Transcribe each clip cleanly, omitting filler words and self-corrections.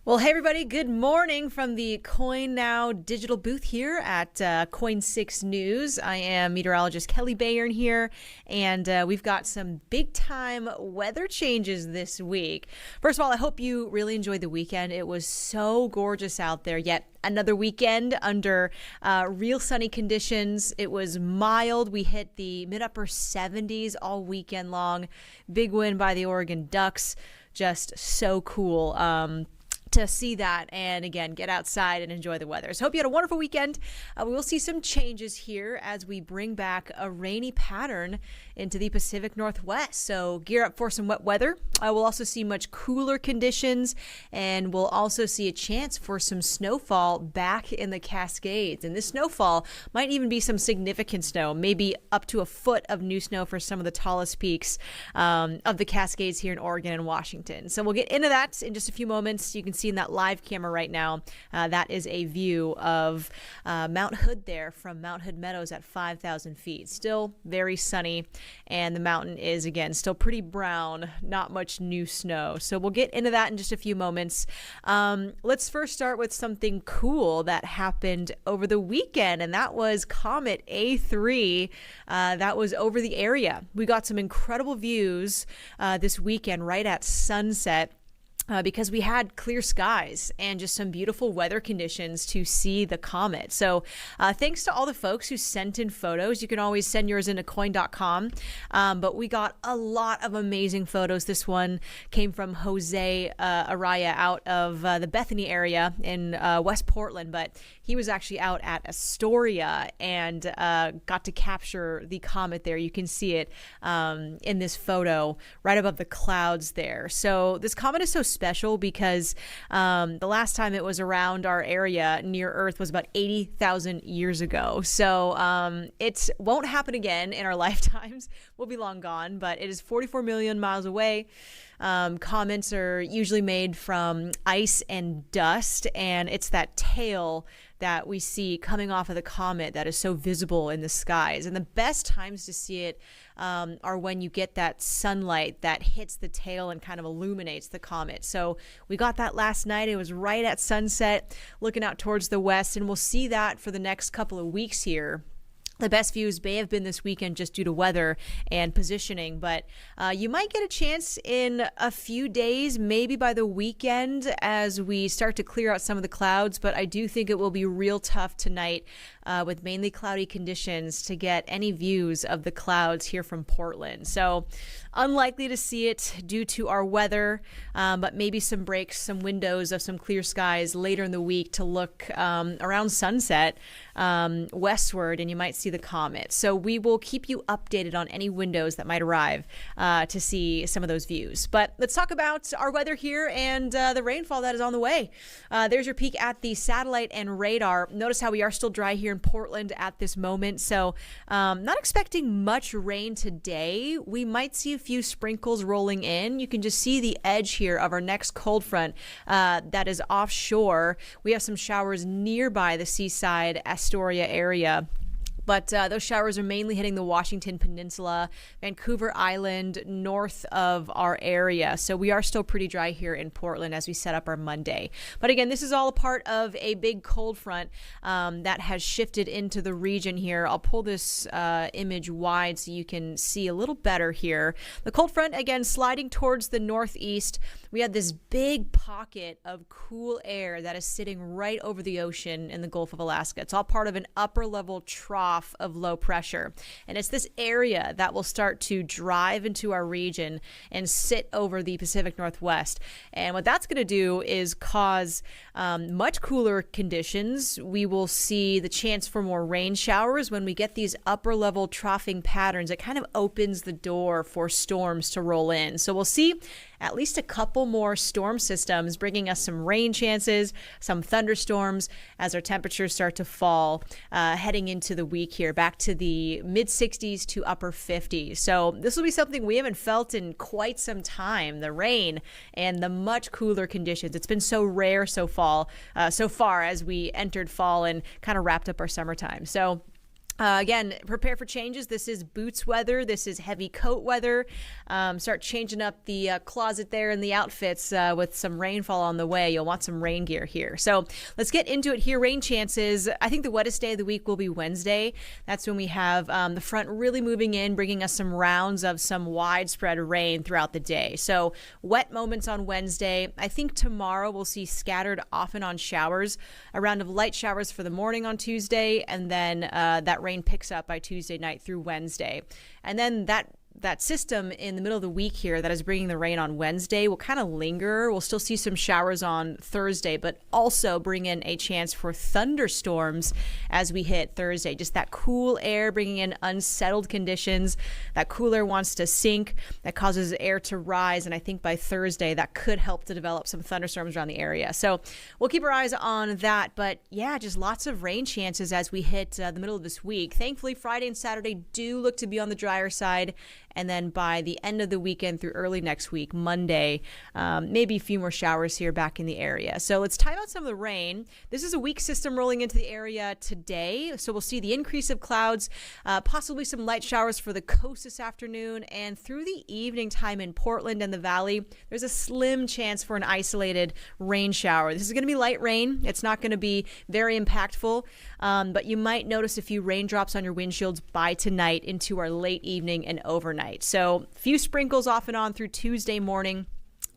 Well, hey everybody, good morning from the KOIN Now digital booth here at KOIN 6 News. I am Meteorologist Kelley Bayern here, and we've got some big time weather changes this week. First of all, I hope you really enjoyed the weekend. It was so gorgeous out there, yet another weekend under real sunny conditions. It was mild. We hit the mid-upper 70s all weekend long. Big win by the Oregon Ducks. Just so cool. To see that and again get outside and enjoy the weather. So hope you had a wonderful weekend. We will see some changes here as we bring back a rainy pattern into the Pacific Northwest. So gear up for some wet weather. We'll also see much cooler conditions, and we'll also see a chance for some snowfall back in the Cascades. And this snowfall might even be some significant snow, maybe up to a foot of new snow for some of the tallest peaks of the Cascades here in Oregon and Washington. So we'll get into that in just a few moments. You can see in that live camera right now, that is a view of Mount Hood there from Mount Hood Meadows at 5,000 feet. Still very sunny, and the mountain is again still pretty brown, not much new snow. So we'll get into that in just a few moments. Let's first start with something cool that happened over the weekend, and that was Comet A3 that was over the area. We got some incredible views this weekend right at sunset. Because we had clear skies and just some beautiful weather conditions to see the comet. So thanks to all the folks who sent in photos. You can always send yours into KOIN.com. But we got a lot of amazing photos. This one came from Jose Araya out of the Bethany area in West Portland, but he was actually out at Astoria and got to capture the comet there. You can see it in this photo right above the clouds there. So this comet is so special because the last time it was around our area near Earth was about 80,000 years ago. So it won't happen again in our lifetimes. We'll be long gone, but it is 44 million miles away. Comets are usually made from ice and dust, and it's that tail that we see coming off of the comet that is so visible in the skies. And the best times to see it are when you get that sunlight that hits the tail and kind of illuminates the comet. So we got that last night. It was right at sunset, looking out towards the west, and we'll see that for the next couple of weeks here. The best views may have been this weekend just due to weather and positioning, but you might get a chance in a few days, maybe by the weekend as we start to clear out some of the clouds. But I do think it will be real tough tonight with mainly cloudy conditions to get any views of the clouds here from Portland. So unlikely to see it due to our weather, but maybe some breaks, some windows of some clear skies later in the week to look around sunset westward, and you might see the comet. So we will keep you updated on any windows that might arrive to see some of those views. But let's talk about our weather here and the rainfall that is on the way. There's your peek at the satellite and radar. Notice how we are still dry here in Portland at this moment. So not expecting much rain today. We might see a few sprinkles rolling in. You can just see the edge here of our next cold front that is offshore. We have some showers nearby the seaside Astoria area. But those showers are mainly hitting the Washington Peninsula, Vancouver Island, north of our area. So we are still pretty dry here in Portland as we set up our Monday. But again, this is all a part of a big cold front that has shifted into the region here. I'll pull this image wide so you can see a little better here. The cold front, again, sliding towards the northeast. We had this big pocket of cool air that is sitting right over the ocean in the Gulf of Alaska. It's all part of an upper level trough of low pressure. And it's this area that will start to drive into our region and sit over the Pacific Northwest. And what that's going to do is cause much cooler conditions. We will see the chance for more rain showers when we get these upper level troughing patterns. It kind of opens the door for storms to roll in. So we'll see at least a couple more storm systems bringing us some rain chances, some thunderstorms as our temperatures start to fall heading into the week here, back to the mid 60s to upper 50s. So this will be something we haven't felt in quite some time, the rain and the much cooler conditions. It's been so rare so far as we entered fall and kind of wrapped up our summertime. So Again, prepare for changes. This is boots weather. This is heavy coat weather. Start changing up the closet there and the outfits with some rainfall on the way. You'll want some rain gear here. So let's get into it here. Rain chances. I think the wettest day of the week will be Wednesday. That's when we have the front really moving in, bringing us some rounds of some widespread rain throughout the day. So wet moments on Wednesday. I think tomorrow we'll see scattered off and on showers, a round of light showers for the morning on Tuesday, and then that rain picks up by Tuesday night through Wednesday. And then that system in the middle of the week here that is bringing the rain on Wednesday will kind of linger. We'll still see some showers on Thursday, but also bring in a chance for thunderstorms as we hit Thursday. Just that cool air bringing in unsettled conditions. That cool air wants to sink. That causes air to rise. And I think by Thursday, that could help to develop some thunderstorms around the area. So we'll keep our eyes on that. But yeah, just lots of rain chances as we hit the middle of this week. Thankfully, Friday and Saturday do look to be on the drier side. And then by the end of the weekend through early next week, Monday, maybe a few more showers here back in the area. So let's time out some of the rain. This is a weak system rolling into the area today. So we'll see the increase of clouds, possibly some light showers for the coast this afternoon. And through the evening time in Portland and the Valley, there's a slim chance for an isolated rain shower. This is going to be light rain. It's not going to be very impactful, but you might notice a few raindrops on your windshields by tonight into our late evening and overnight. So a few sprinkles off and on through Tuesday morning.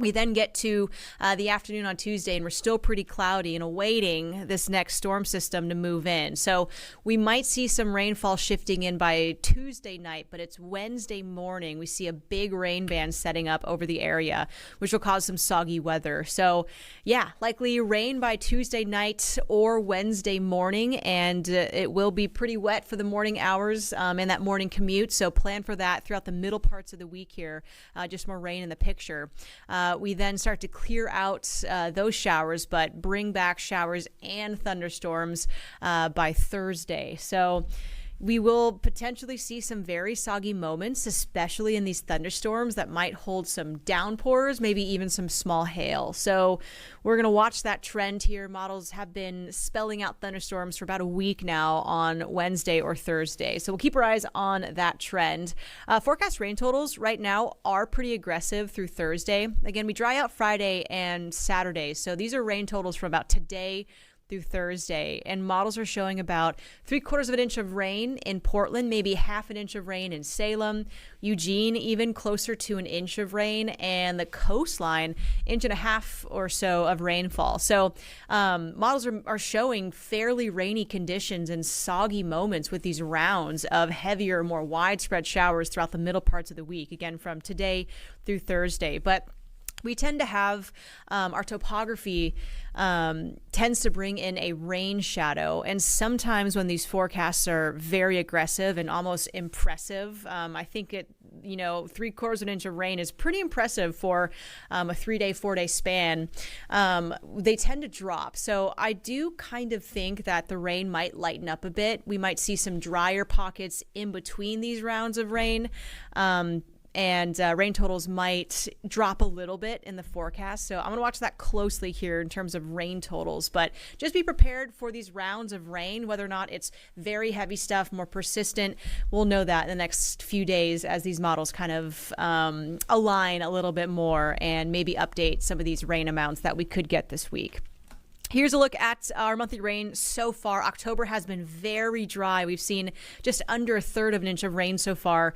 We then get to the afternoon on Tuesday, and we're still pretty cloudy and awaiting this next storm system to move in. So we might see some rainfall shifting in by Tuesday night, but it's Wednesday morning. We see a big rain band setting up over the area, which will cause some soggy weather. So yeah, likely rain by Tuesday night or Wednesday morning, and it will be pretty wet for the morning hours and that morning commute. So plan for that throughout the middle parts of the week here. Just more rain in the picture. We then start to clear out those showers, but bring back showers and thunderstorms by Thursday. So we will potentially see some very soggy moments, especially in these thunderstorms that might hold some downpours, maybe even some small hail. So we're going to watch that trend here. Models have been spelling out thunderstorms for about a week now on Wednesday or Thursday. So we'll keep our eyes on that trend. Forecast rain totals right now are pretty aggressive through Thursday. Again, we dry out Friday and Saturday. So these are rain totals from about today through Thursday, and models are showing about 3/4 of an inch of rain in Portland, maybe 1/2 inch of rain in Salem, Eugene even closer to 1 inch of rain, and the coastline 1.5 inches or so of rainfall. So models are showing fairly rainy conditions and soggy moments with these rounds of heavier, more widespread showers throughout the middle parts of the week, again from today through Thursday. But we tend to have our topography tends to bring in a rain shadow. And sometimes when these forecasts are very aggressive and almost impressive, I think 3/4 of an inch of rain is pretty impressive for a 3-day, 4-day span. They tend to drop. So I do kind of think that the rain might lighten up a bit. We might see some drier pockets in between these rounds of rain. And rain totals might drop a little bit in the forecast. So I'm going to watch that closely here in terms of rain totals. But just be prepared for these rounds of rain, whether or not it's very heavy stuff, more persistent. We'll know that in the next few days as these models kind of align a little bit more and maybe update some of these rain amounts that we could get this week. Here's a look at our monthly rain so far. October has been very dry. We've seen just under 1/3 of an inch of rain so far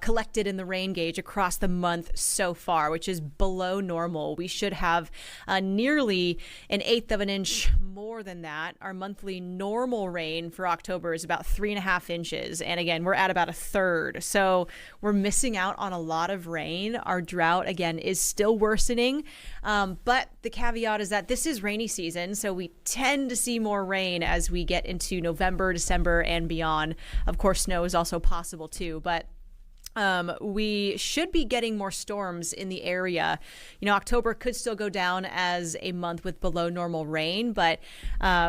collected in the rain gauge across the month so far, which is below normal. We should have nearly 1/8 of an inch more than that. Our monthly normal rain for October is about 3.5 inches. And again, we're at about 1/3. So we're missing out on a lot of rain. Our drought, again, is still worsening. But the caveat is that this is rainy season. So we tend to see more rain as we get into November, December, and beyond. Of course, snow is also possible too, but We should be getting more storms in the area. October could still go down as a month with below normal rain, but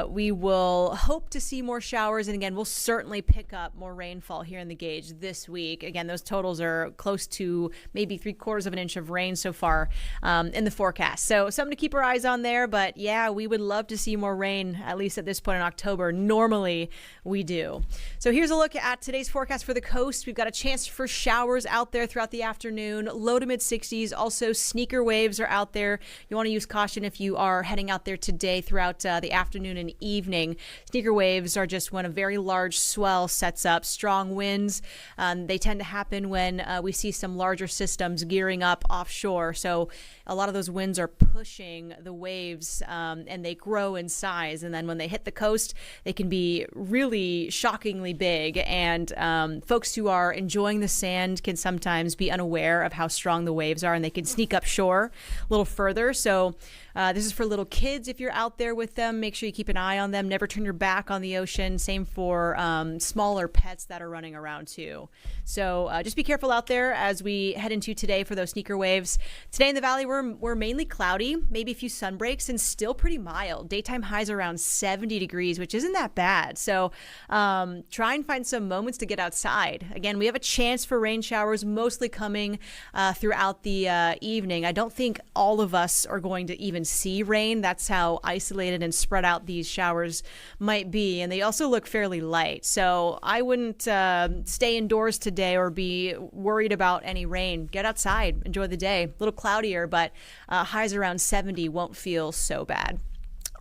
we will hope to see more showers. And again, we'll certainly pick up more rainfall here in the gauge this week. Again, those totals are close to maybe 3/4 of an inch of rain so far in the forecast. So something to keep our eyes on there. But yeah, we would love to see more rain, at least at this point in October. Normally we do. So here's a look at today's forecast for the coast. We've got a chance for showers out there throughout the afternoon, low to mid 60s. Also, sneaker waves are out there. You want to use caution if you are heading out there today throughout the afternoon and evening. Sneaker waves are just when a very large swell sets up. Strong winds, they tend to happen when we see some larger systems gearing up offshore. So a lot of those winds are pushing the waves and they grow in size. And then when they hit the coast, they can be really shockingly big. And folks who are enjoying the sand can sometimes be unaware of how strong the waves are, and they can sneak up shore a little further. So this is for little kids. If you're out there with them, make sure you keep an eye on them. Never turn your back on the ocean. Same for smaller pets that are running around too. So just be careful out there as we head into today for those sneaker waves. Today in the valley, we're mainly cloudy, maybe a few sun breaks, and still pretty mild. Daytime highs around 70 degrees, which isn't that bad. So try and find some moments to get outside. Again, we have a chance for rain showers, mostly coming throughout the evening. I don't think all of us are going to even see rain. That's how isolated and spread out these showers might be. And they also look fairly light. So I wouldn't stay indoors today or be worried about any rain. Get outside, enjoy the day. A little cloudier, but highs around 70 won't feel so bad.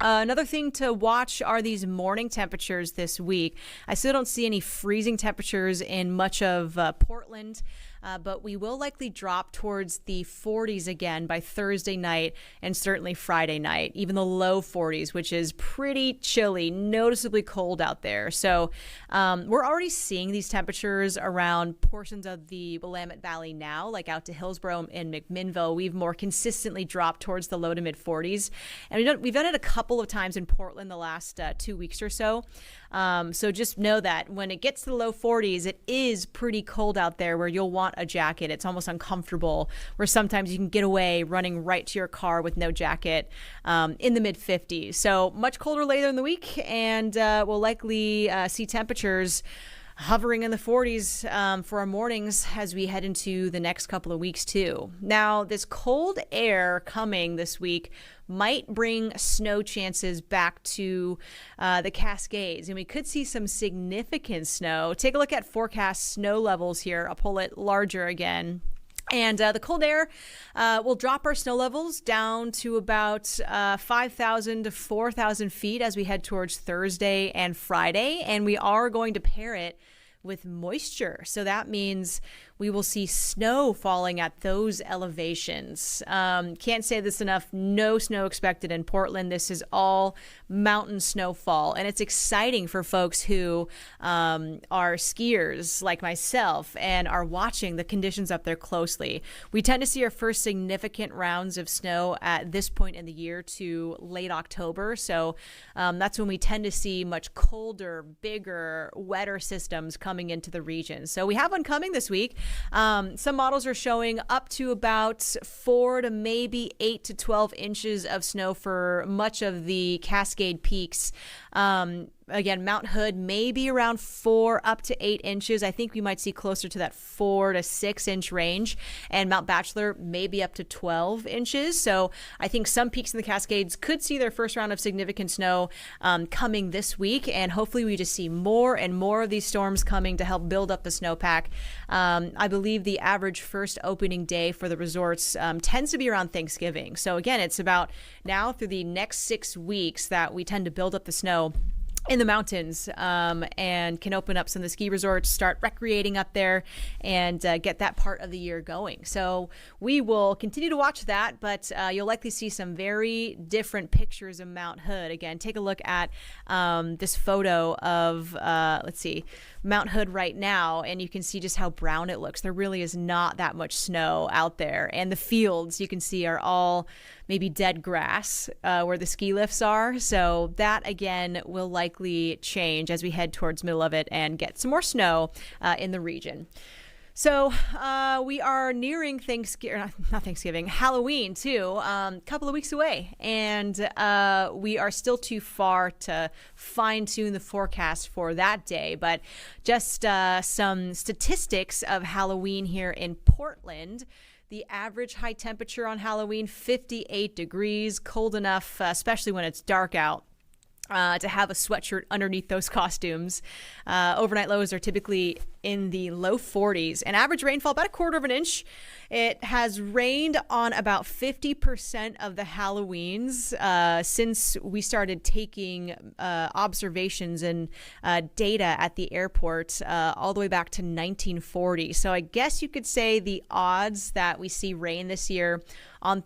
Another thing to watch are these morning temperatures this week. I still don't see any freezing temperatures in much of Portland, but we will likely drop towards the 40s again by Thursday night and certainly Friday night, even the low 40s, which is pretty chilly, noticeably cold out there. So we're already seeing these temperatures around portions of the Willamette Valley now, like out to Hillsborough and McMinnville. We've more consistently dropped towards the low to mid 40s. And we've done it a couple of times in Portland the last 2 weeks or so. So just know that when it gets to the low 40s, it is pretty cold out there where you'll want a jacket. It's almost uncomfortable, where sometimes you can get away running right to your car with no jacket in the mid 50s. So much colder later in the week, and we'll likely see temperatures hovering in the 40s for our mornings as we head into the next couple of weeks too. Now, this cold air coming this week might bring snow chances back to the Cascades, and we could see some significant snow. Take a look at forecast snow levels here. I'll pull it larger again. And the cold air will drop our snow levels down to about 5,000 to 4,000 feet as we head towards Thursday and Friday. And we are going to pair it with moisture. So that means we will see snow falling at those elevations. Can't say this enough. No snow expected in Portland. This is all mountain snowfall. And it's exciting for folks who are skiers like myself and are watching the conditions up there closely. We tend to see our first significant rounds of snow at this point in the year to late October. So that's when we tend to see much colder, bigger, wetter systems coming into the region. So we have one coming this week. Some models are showing up to about 4 to maybe 8 to 12 inches of snow for much of the Cascade Peaks. Again, Mount Hood may be around 4 up to 8 inches. I think we might see closer to that 4 to 6 inch range. And Mount Bachelor may be up to 12 inches. So I think some peaks in the Cascades could see their first round of significant snow coming this week. And hopefully we just see more and more of these storms coming to help build up the snowpack. I believe the average first opening day for the resorts tends to be around Thanksgiving. So again, it's about now through the next 6 weeks that we tend to build up the snow in the mountains and can open up some of the ski resorts, start recreating up there, and get that part of the year going. So we will continue to watch that, but you'll likely see some very different pictures of Mount Hood. Again, take a look at this photo of, let's see, Mount Hood right now, and you can see just how brown it looks. There really is not that much snow out there. And the fields you can see are all maybe dead grass where the ski lifts are. So that, again, will likely change as we head towards middle of it and get some more snow in the region. So we are nearing Halloween too, a couple of weeks away. And we are still too far to fine tune the forecast for that day. But just some statistics of Halloween here in Portland. The average high temperature on Halloween, 58 degrees, cold enough, especially when it's dark out. To have a sweatshirt underneath those costumes. Overnight lows are typically in the low 40s, and average rainfall about 1/4 of an inch. It has rained on about 50% of the Halloweens since we started taking observations and data at the airport all the way back to 1940. So I guess you could say the odds that we see rain this year on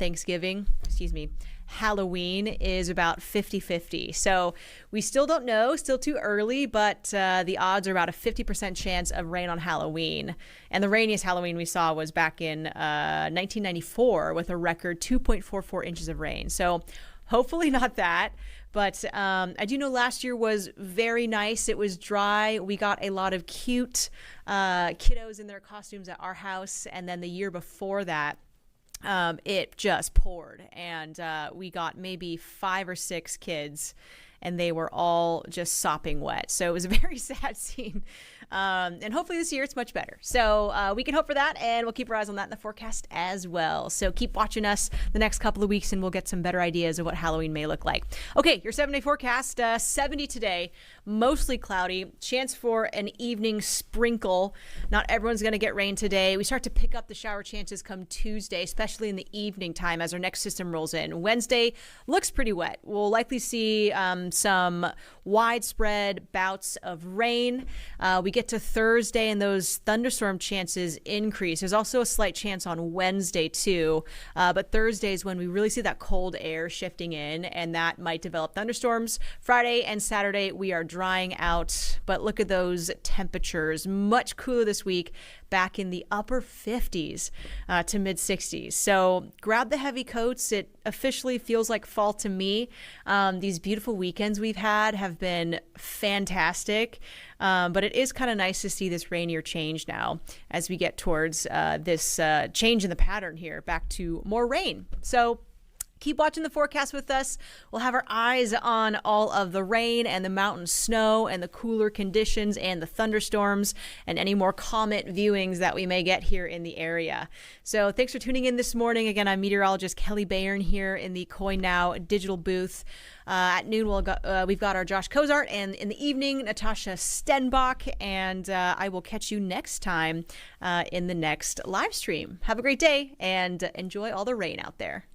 Halloween is about 50-50. So we still don't know, still too early, but the odds are about a 50% chance of rain on Halloween. And the rainiest Halloween we saw was back in 1994 with a record 2.44 inches of rain. So hopefully not that. But I do know last year was very nice. It was dry. We got a lot of cute kiddos in their costumes at our house. And then the year before that, it just poured, and we got maybe 5 or 6 kids, and they were all just sopping wet. So it was a very sad scene. And hopefully this year it's much better. So we can hope for that, and we'll keep our eyes on that in the forecast as well. So keep watching us the next couple of weeks, and we'll get some better ideas of what Halloween may look like. Okay, your 7-day forecast, 70 today, mostly cloudy, chance for an evening sprinkle. Not everyone's going to get rain today. We start to pick up the shower chances come Tuesday, especially in the evening time as our next system rolls in. Wednesday looks pretty wet. We'll likely see some widespread bouts of rain. We get to Thursday and those thunderstorm chances increase. There's also a slight chance on Wednesday too, but Thursday is when we really see that cold air shifting in, and that might develop thunderstorms. Friday and Saturday we are drying out, but look at those temperatures, much cooler this week, back in the upper 50s to mid 60s. So grab the heavy coats. It officially feels like fall to me. These beautiful weekends we've had have been fantastic, but it is kind of nice to see this rainier change now as we get towards this change in the pattern here, back to more rain. So keep watching the forecast with us. We'll have our eyes on all of the rain and the mountain snow and the cooler conditions and the thunderstorms and any more comet viewings that we may get here in the area. So thanks for tuning in this morning. Again, I'm meteorologist Kelley Bayern here in the KOIN Now digital booth. At noon, we've got our Josh Kozart, and in the evening, Natasha Stenbach, and I will catch you next time in the next live stream. Have a great day and enjoy all the rain out there.